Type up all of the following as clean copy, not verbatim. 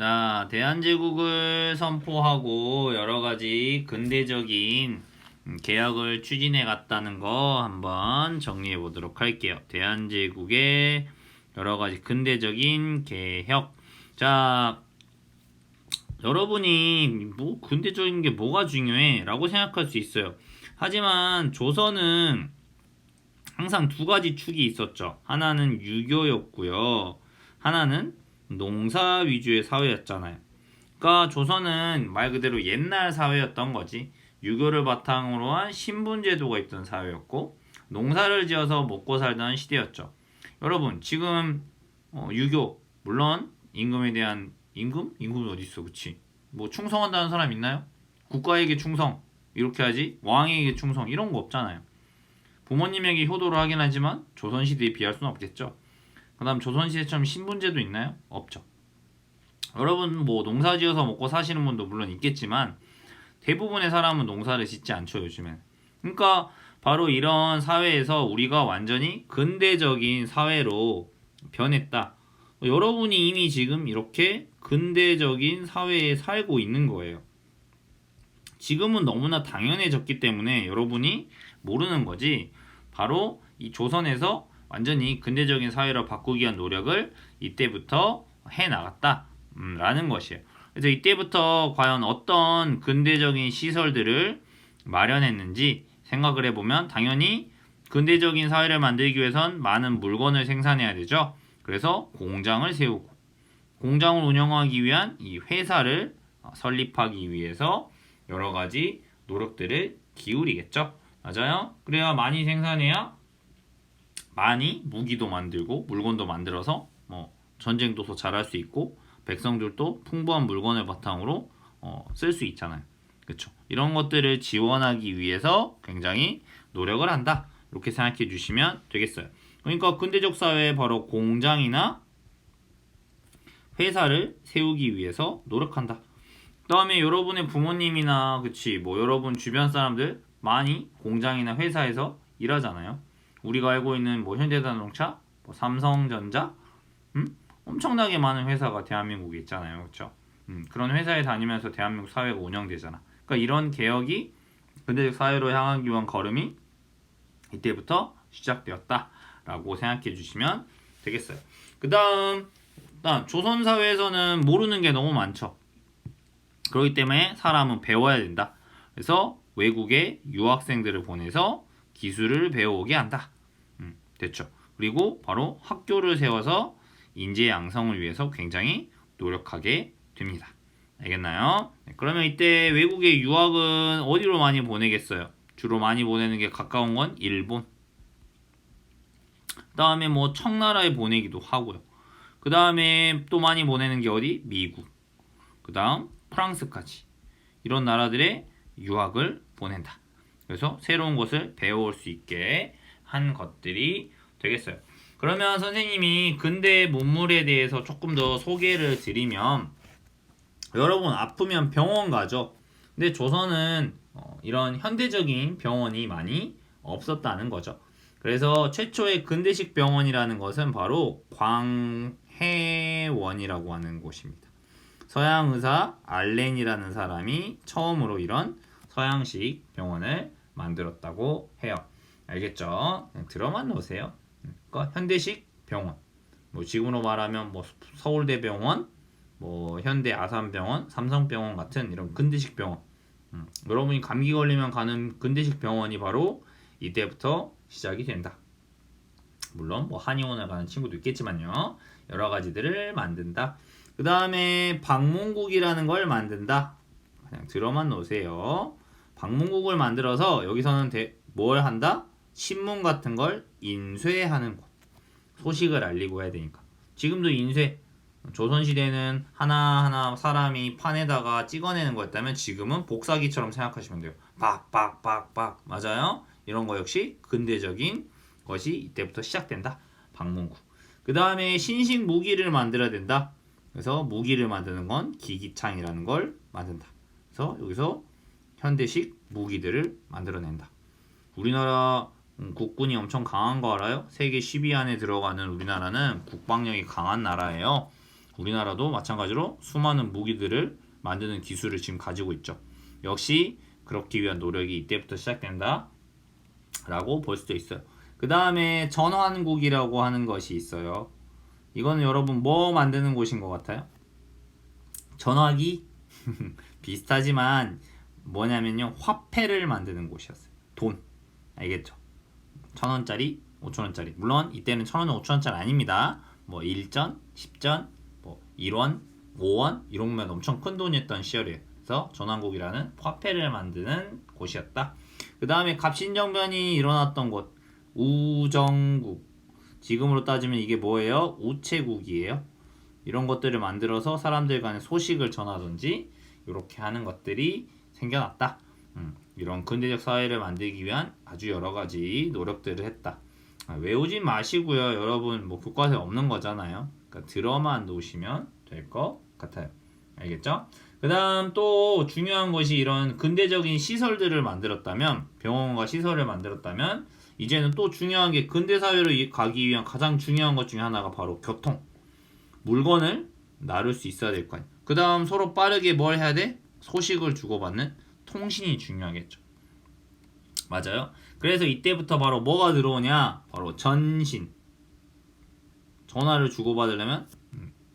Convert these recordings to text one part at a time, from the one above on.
자, 대한제국을 선포하고 여러 가지 근대적인 개혁을 추진해 갔다는 거 한번 정리해 보도록 할게요. 대한제국의 여러 가지 근대적인 개혁. 자, 여러분이 뭐 근대적인 게 뭐가 중요해? 라고 생각할 수 있어요. 하지만 조선은 항상 두 가지 축이 있었죠. 하나는 유교였고요. 하나는 농사 위주의 사회였잖아요. 그러니까 조선은 말 그대로 옛날 사회였던 거지. 유교를 바탕으로 한 신분제도가 있던 사회였고 농사를 지어서 먹고 살던 시대였죠. 여러분 지금 유교 물론 임금에 대한 임금이 어디 있어, 그치? 뭐 충성한다는 사람 있나요? 국가에게 충성 이렇게 하지 왕에게 충성 이런 거 없잖아요. 부모님에게 효도를 하긴 하지만 조선시대에 비할 수는 없겠죠. 그 다음 조선시대처럼 신분제도 있나요? 없죠. 여러분 뭐 농사지어서 먹고 사시는 분도 물론 있겠지만 대부분의 사람은 농사를 짓지 않죠, 요즘엔. 그러니까 바로 이런 사회에서 우리가 완전히 근대적인 사회로 변했다. 여러분이 이미 지금 이렇게 근대적인 사회에 살고 있는 거예요. 지금은 너무나 당연해졌기 때문에 여러분이 모르는 거지. 바로 이 조선에서 완전히 근대적인 사회로 바꾸기 위한 노력을 이때부터 해나갔다 라는 것이에요. 그래서 이때부터 과연 어떤 근대적인 시설들을 마련했는지 생각을 해보면 당연히 근대적인 사회를 만들기 위해선 많은 물건을 생산해야 되죠. 그래서 공장을 세우고 공장을 운영하기 위한 이 회사를 설립하기 위해서 여러 가지 노력들을 기울이겠죠. 맞아요? 그래야 많이 생산해야 많이 무기도 만들고 물건도 만들어서 뭐 전쟁도 더 잘할 수 있고 백성들도 풍부한 물건을 바탕으로 쓸 수 있잖아요. 그렇죠? 이런 것들을 지원하기 위해서 굉장히 노력을 한다. 이렇게 생각해 주시면 되겠어요. 그러니까 근대적 사회에 바로 공장이나 회사를 세우기 위해서 노력한다. 그다음에 여러분의 부모님이나 그치 뭐 여러분 주변 사람들 많이 공장이나 회사에서 일하잖아요. 우리가 알고 있는 뭐 현대자동차, 뭐 삼성전자, 엄청나게 많은 회사가 대한민국에 있잖아요, 그렇죠? 그런 회사에 다니면서 대한민국 사회가 운영되잖아. 그러니까 이런 개혁이 근대적 사회로 향하기 위한 걸음이 이때부터 시작되었다라고 생각해 주시면 되겠어요. 그다음 조선 사회에서는 모르는 게 너무 많죠. 그렇기 때문에 사람은 배워야 된다. 그래서 외국에 유학생들을 보내서 기술을 배워오게 한다. 됐죠. 그리고 바로 학교를 세워서 인재 양성을 위해서 굉장히 노력하게 됩니다. 알겠나요? 네, 그러면 이때 외국의 유학은 어디로 많이 보내겠어요? 주로 많이 보내는 게 가까운 건 일본. 그 다음에 뭐 청나라에 보내기도 하고요. 그 다음에 또 많이 보내는 게 어디? 미국. 그 다음 프랑스까지. 이런 나라들의 유학을 보낸다. 그래서 새로운 것을 배워올 수 있게 한 것들이 되겠어요. 그러면 선생님이 근대 문물에 대해서 조금 더 소개를 드리면 여러분 아프면 병원 가죠. 근데 조선은 이런 현대적인 병원이 많이 없었다는 거죠. 그래서 최초의 근대식 병원이라는 것은 바로 광해원이라고 하는 곳입니다. 서양 의사 알렌이라는 사람이 처음으로 이런 서양식 병원을 만들었다고 해요. 알겠죠? 그냥 들어만 놓으세요. 그러니까 현대식 병원. 뭐 지금으로 말하면 뭐 서울대병원, 뭐 현대 아산병원, 삼성병원 같은 이런 근대식 병원. 여러분이 감기 걸리면 가는 근대식 병원이 바로 이때부터 시작이 된다. 물론 뭐 한의원을 가는 친구도 있겠지만요. 여러 가지들을 만든다. 그 다음에 방문국이라는 걸 만든다. 그냥 들어만 놓으세요. 방문국을 만들어서 여기서는 뭘 한다? 신문 같은 걸 인쇄하는 곳. 소식을 알리고 해야 되니까. 지금도 인쇄. 조선시대는 하나하나 사람이 판에다가 찍어내는 거였다면 지금은 복사기처럼 생각하시면 돼요. 빡빡빡빡. 맞아요? 이런 거 역시 근대적인 것이 이때부터 시작된다. 방문국. 그 다음에 신식 무기를 만들어야 된다. 그래서 무기를 만드는 건 기기창이라는 걸 만든다. 그래서 여기서 현대식 무기들을 만들어낸다. 우리나라 국군이 엄청 강한 거 알아요? 세계 10위 안에 들어가는 우리나라는 국방력이 강한 나라예요. 우리나라도 마찬가지로 수많은 무기들을 만드는 기술을 지금 가지고 있죠. 역시 그렇기 위한 노력이 이때부터 시작된다 라고 볼 수도 있어요. 그 다음에 전환국이라고 하는 것이 있어요. 이거는 여러분 뭐 만드는 곳인 것 같아요? 전화기? 비슷하지만 뭐냐면요, 화폐를 만드는 곳이었어요. 돈, 알겠죠? 1,000원짜리, 5,000원짜리. 물론 이때는 1,000원, 5,000원짜리 아닙니다. 뭐 1전, 10전, 뭐 1원, 5원 이런 거면 엄청 큰 돈이었던 시절이에요. 그래서 전환국이라는 화폐를 만드는 곳이었다. 그 다음에 갑신정변이 일어났던 곳, 우정국. 지금으로 따지면 이게 뭐예요? 우체국이에요. 이런 것들을 만들어서 사람들 간에 소식을 전하든지 이렇게 하는 것들이 생겨났다. 이런 근대적 사회를 만들기 위한 아주 여러 가지 노력들을 했다. 외우지 마시고요. 여러분 뭐 교과서에 없는 거잖아요. 그러니까 들어만 놓으시면 될 것 같아요. 알겠죠? 그 다음 또 중요한 것이 이런 근대적인 시설들을 만들었다면, 병원과 시설을 만들었다면, 이제는 또 중요한 게 근대사회로 가기 위한 가장 중요한 것 중에 하나가 바로 교통. 물건을 나눌 수 있어야 될 거 아니에요. 그 다음 서로 빠르게 뭘 해야 돼? 소식을 주고받는 통신이 중요하겠죠. 맞아요. 그래서 이때부터 바로 뭐가 들어오냐? 바로 전신. 전화를 주고받으려면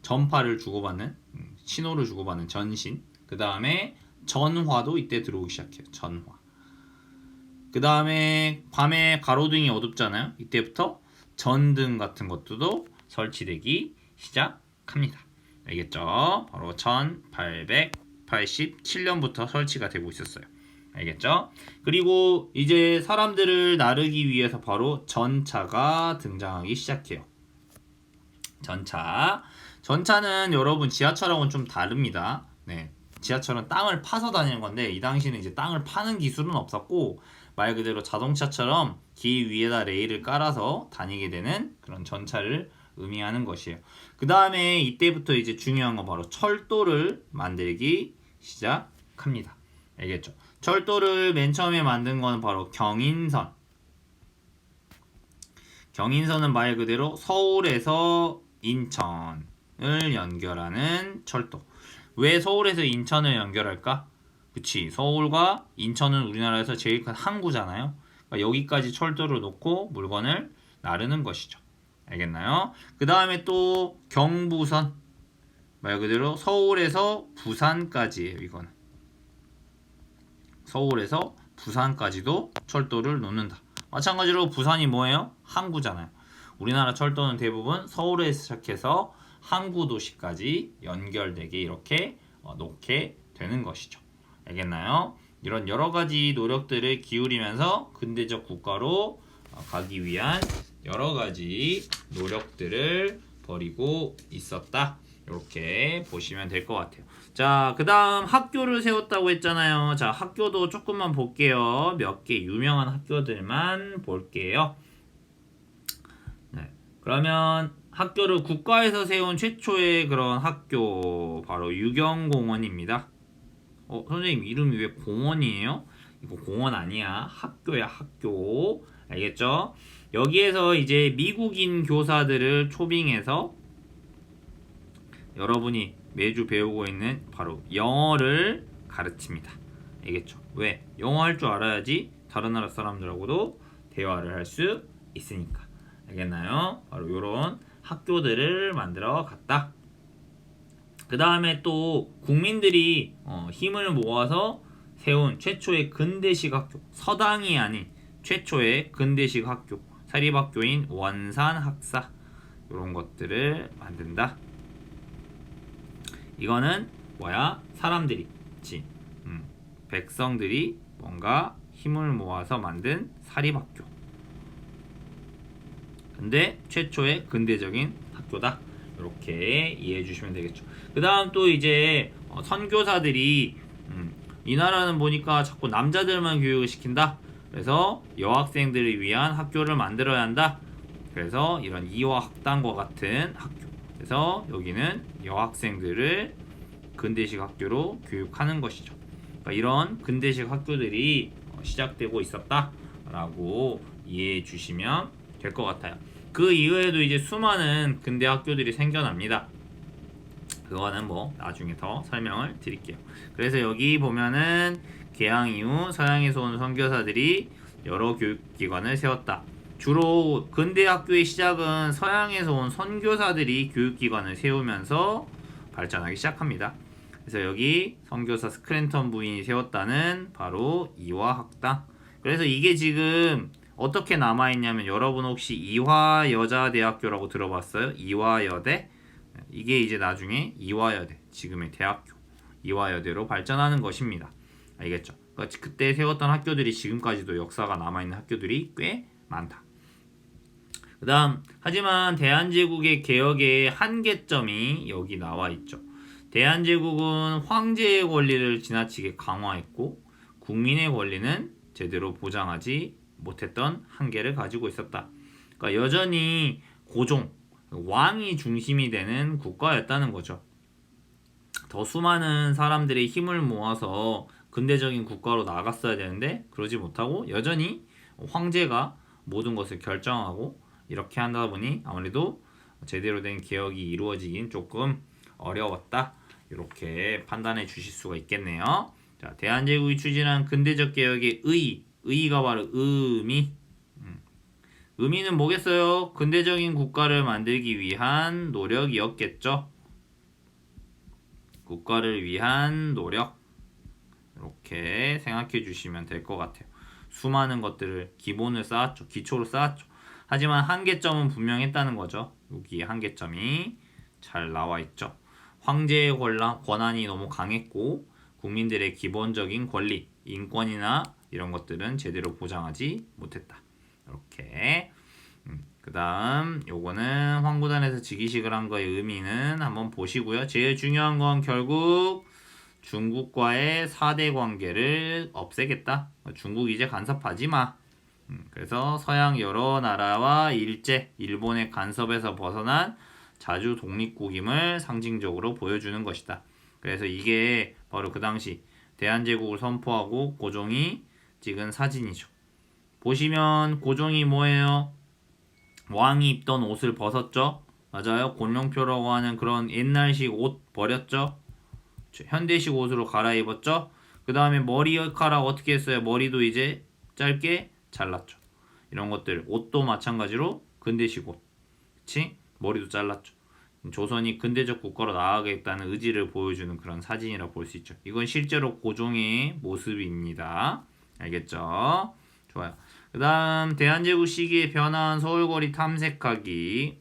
전파를 주고받는, 신호를 주고받는 전신. 그 다음에 전화도 이때 들어오기 시작해요. 전화. 그 다음에 밤에 가로등이 어둡잖아요. 이때부터 전등 같은 것도 설치되기 시작합니다. 알겠죠? 바로 1887년부터 설치가 되고 있었어요. 알겠죠? 그리고 이제 사람들을 나르기 위해서 바로 전차가 등장하기 시작해요. 전차는 여러분 지하철하고는 좀 다릅니다. 네, 지하철은 땅을 파서 다니는 건데 이 당시에는 이제 땅을 파는 기술은 없었고 말 그대로 자동차처럼 길 위에다 레일을 깔아서 다니게 되는 그런 전차를 의미하는 것이에요. 그 다음에 이때부터 이제 중요한 건 바로 철도를 만들기 시작합니다. 알겠죠? 철도를 맨 처음에 만든 건 바로 경인선. 경인선은 말 그대로 서울에서 인천을 연결하는 철도. 왜 서울에서 인천을 연결할까? 그치, 서울과 인천은 우리나라에서 제일 큰 항구잖아요. 그러니까 여기까지 철도를 놓고 물건을 나르는 것이죠. 알겠나요? 그 다음에 또 경부선. 말 그대로 서울에서 부산까지예요. 이거는 서울에서 부산까지도 철도를 놓는다. 마찬가지로 부산이 뭐예요? 항구잖아요. 우리나라 철도는 대부분 서울에서 시작해서 항구 도시까지 연결되게 이렇게 놓게 되는 것이죠. 알겠나요? 이런 여러 가지 노력들을 기울이면서 근대적 국가로 가기 위한 여러 가지 노력들을 벌이고 있었다. 이렇게 보시면 될 것 같아요. 자, 그 다음 학교를 세웠다고 했잖아요. 자, 학교도 조금만 볼게요. 몇 개 유명한 학교들만 볼게요. 네, 그러면 학교를 국가에서 세운 최초의 그런 학교 바로 유경공원입니다. 선생님 이름이 왜 공원이에요? 이거 공원 아니야. 학교야, 학교. 알겠죠? 여기에서 이제 미국인 교사들을 초빙해서 여러분이 매주 배우고 있는 바로 영어를 가르칩니다. 알겠죠? 왜? 영어 할 줄 알아야지 다른 나라 사람들하고도 대화를 할 수 있으니까. 알겠나요? 바로 이런 학교들을 만들어 갔다. 그 다음에 또 국민들이 힘을 모아서 세운 최초의 근대식 학교, 서당이 아닌 최초의 근대식 학교, 사립학교인 원산학사, 이런 것들을 만든다. 이거는 뭐야? 사람들이, 백성들이 뭔가 힘을 모아서 만든 사립학교. 근데 최초의 근대적인 학교다. 이렇게 이해해 주시면 되겠죠. 그 다음 또 이제 선교사들이 이 나라는 보니까 자꾸 남자들만 교육을 시킨다. 그래서 여학생들을 위한 학교를 만들어야 한다. 그래서 이런 이화학당과 같은 학교. 그래서 여기는 여학생들을 근대식 학교로 교육하는 것이죠. 그러니까 이런 근대식 학교들이 시작되고 있었다라고 이해해 주시면 될 것 같아요. 그 이후에도 이제 수많은 근대 학교들이 생겨납니다. 그거는 뭐 나중에 더 설명을 드릴게요. 그래서 여기 보면은 개항 이후 서양에서 온 선교사들이 여러 교육기관을 세웠다. 주로 근대 학교의 시작은 서양에서 온 선교사들이 교육기관을 세우면서 발전하기 시작합니다. 그래서 여기 선교사 스크랜턴 부인이 세웠다는 바로 이화학당. 그래서 이게 지금 어떻게 남아있냐면 여러분 혹시 이화여자대학교라고 들어봤어요? 이화여대? 이게 이제 나중에 이화여대, 지금의 대학교 이화여대로 발전하는 것입니다. 알겠죠? 그러니까 그때 세웠던 학교들이 지금까지도 역사가 남아있는 학교들이 꽤 많다. 그 다음, 하지만 대한제국의 개혁의 한계점이 여기 나와 있죠. 대한제국은 황제의 권리를 지나치게 강화했고 국민의 권리는 제대로 보장하지 못했던 한계를 가지고 있었다. 그러니까 여전히 고종, 왕이 중심이 되는 국가였다는 거죠. 더 수많은 사람들의 힘을 모아서 근대적인 국가로 나갔어야 되는데 그러지 못하고 여전히 황제가 모든 것을 결정하고 이렇게 한다 보니 아무래도 제대로 된 개혁이 이루어지긴 조금 어려웠다. 이렇게 판단해 주실 수가 있겠네요. 자, 대한제국이 추진한 근대적 개혁의 의의가 바로 의미는 뭐겠어요? 근대적인 국가를 만들기 위한 노력이었겠죠. 국가를 위한 노력. 이렇게 생각해 주시면 될 것 같아요. 수많은 것들을 기본을 쌓았죠. 기초를 쌓았죠. 하지만 한계점은 분명했다는 거죠. 여기 한계점이 잘 나와 있죠. 황제의 권한이 너무 강했고 국민들의 기본적인 권리, 인권이나 이런 것들은 제대로 보장하지 못했다. 이렇게 그 다음 요거는 황구단에서 즉위식을 한 거의 의미는 한번 보시고요. 제일 중요한 건 결국 중국과의 4대 관계를 없애겠다. 중국 이제 간섭하지 마. 그래서 서양 여러 나라와 일본의 간섭에서 벗어난 자주 독립국임을 상징적으로 보여주는 것이다. 그래서 이게 바로 그 당시 대한제국을 선포하고 고종이 찍은 사진이죠. 보시면 고종이 뭐예요? 왕이 입던 옷을 벗었죠? 맞아요. 곤룡표라고 하는 그런 옛날식 옷 버렸죠? 현대식 옷으로 갈아입었죠? 그 다음에 머리카락 어떻게 했어요? 머리도 이제 짧게 잘랐죠. 이런 것들 옷도 마찬가지로 근대식 옷, 그치? 머리도 잘랐죠. 조선이 근대적 국가로 나아가겠다는 의지를 보여주는 그런 사진이라 볼 수 있죠. 이건 실제로 고종의 모습입니다. 알겠죠? 좋아요. 그 다음 대한제국 시기에 변화한 서울거리 탐색하기.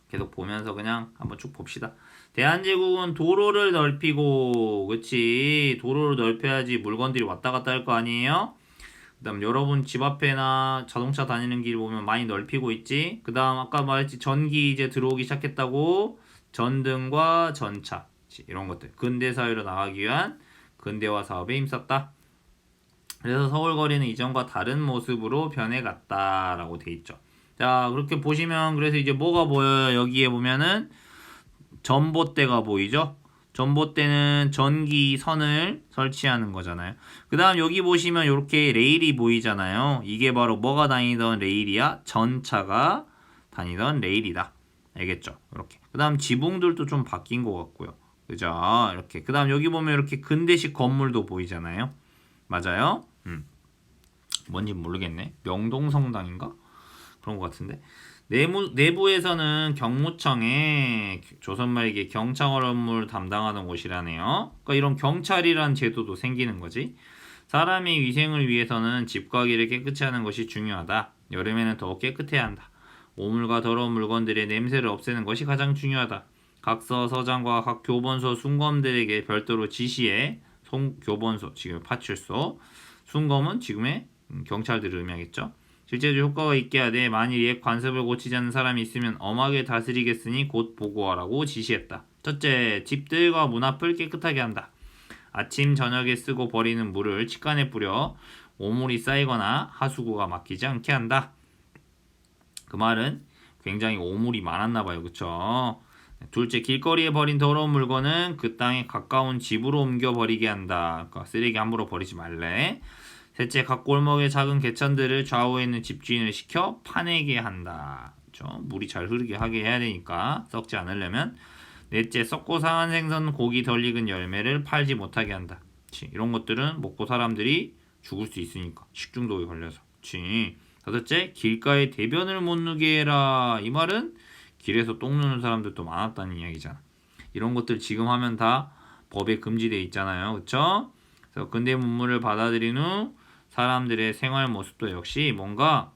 계속 보면서 그냥 한번 쭉 봅시다. 대한제국은 도로를 넓히고, 그치? 도로를 넓혀야지 물건들이 왔다 갔다 할 거 아니에요? 그 다음 여러분 집 앞에나 자동차 다니는 길 보면 많이 넓히고 있지. 그 다음 아까 말했지 전기 이제 들어오기 시작했다고. 전등과 전차 이런 것들 근대사회로 나가기 위한 근대화 사업에 힘썼다. 그래서 서울거리는 이전과 다른 모습으로 변해갔다라고 돼 있죠. 자, 그렇게 보시면 그래서 이제 뭐가 보여요? 여기에 보면은 전봇대가 보이죠? 전봇대는 전기선을 설치하는 거잖아요. 그 다음 여기 보시면 이렇게 레일이 보이잖아요. 이게 바로 뭐가 다니던 레일이야? 전차가 다니던 레일이다. 알겠죠? 이렇게. 그 다음 지붕들도 좀 바뀐 것 같고요. 그죠? 이렇게. 그 다음 여기 보면 이렇게 근대식 건물도 보이잖아요. 맞아요? 뭔지 모르겠네. 명동성당인가? 그런 것 같은데. 내부에서는 경무청에 조선 말기에 경찰 업무를 담당하는 곳이라네요. 그러니까 이런 경찰이란 제도도 생기는 거지. 사람의 위생을 위해서는 집 가기를 깨끗이 하는 것이 중요하다. 여름에는 더 깨끗해야 한다. 오물과 더러운 물건들의 냄새를 없애는 것이 가장 중요하다. 각 서장과 각 교본소 순검들에게 별도로 지시해 교본소, 지금 파출소, 순검은 지금의 경찰들을 의미하겠죠. 실제로 효과가 있게 하되 만일 옛 관습을 고치지 않는 사람이 있으면 엄하게 다스리겠으니 곧 보고하라고 지시했다. 첫째, 집들과 문 앞을 깨끗하게 한다. 아침 저녁에 쓰고 버리는 물을 치간에 뿌려 오물이 쌓이거나 하수구가 막히지 않게 한다. 그 말은 굉장히 오물이 많았나봐요. 그쵸? 둘째, 길거리에 버린 더러운 물건은 그 땅에 가까운 집으로 옮겨버리게 한다. 그러니까 쓰레기 함부로 버리지 말래. 셋째, 각 골목의 작은 개천들을 좌우에 있는 집주인을 시켜 파내게 한다. 그렇죠? 물이 잘 흐르게 하게 해야 되니까 썩지 않으려면. 넷째, 썩고 상한 생선, 고기 덜 익은 열매를 팔지 못하게 한다. 그치? 이런 것들은 먹고 사람들이 죽을 수 있으니까 식중독에 걸려서. 그치? 다섯째, 길가에 대변을 못 누게 해라. 이 말은 길에서 똥 누는 사람들도 많았다는 이야기잖아. 이런 것들 지금 하면 다 법에 금지돼 있잖아요. 그쵸? 그래서 근대 문물을 받아들인 후 사람들의 생활 모습도 역시 뭔가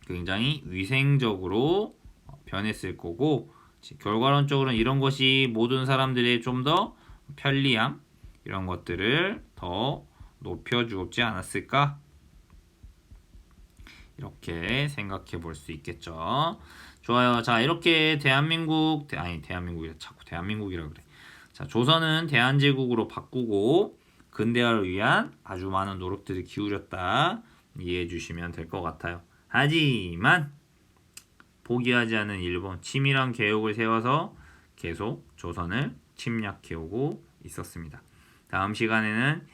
굉장히 위생적으로 변했을 거고, 결과론적으로는 이런 것이 모든 사람들의 좀 더 편리함, 이런 것들을 더 높여주지 않았을까? 이렇게 생각해 볼 수 있겠죠. 좋아요. 자, 이렇게 대한민국이라 자꾸 대한민국이라 그래. 자, 조선은 대한제국으로 바꾸고 근대화를 위한 아주 많은 노력들을 기울였다. 이해해 주시면 될 것 같아요. 하지만 포기하지 않은 일본, 치밀한 계획을 세워서 계속 조선을 침략해오고 있었습니다. 다음 시간에는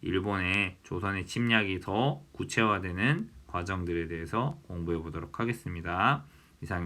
일본의 조선의 침략이 더 구체화되는 과정들에 대해서 공부해 보도록 하겠습니다. 이상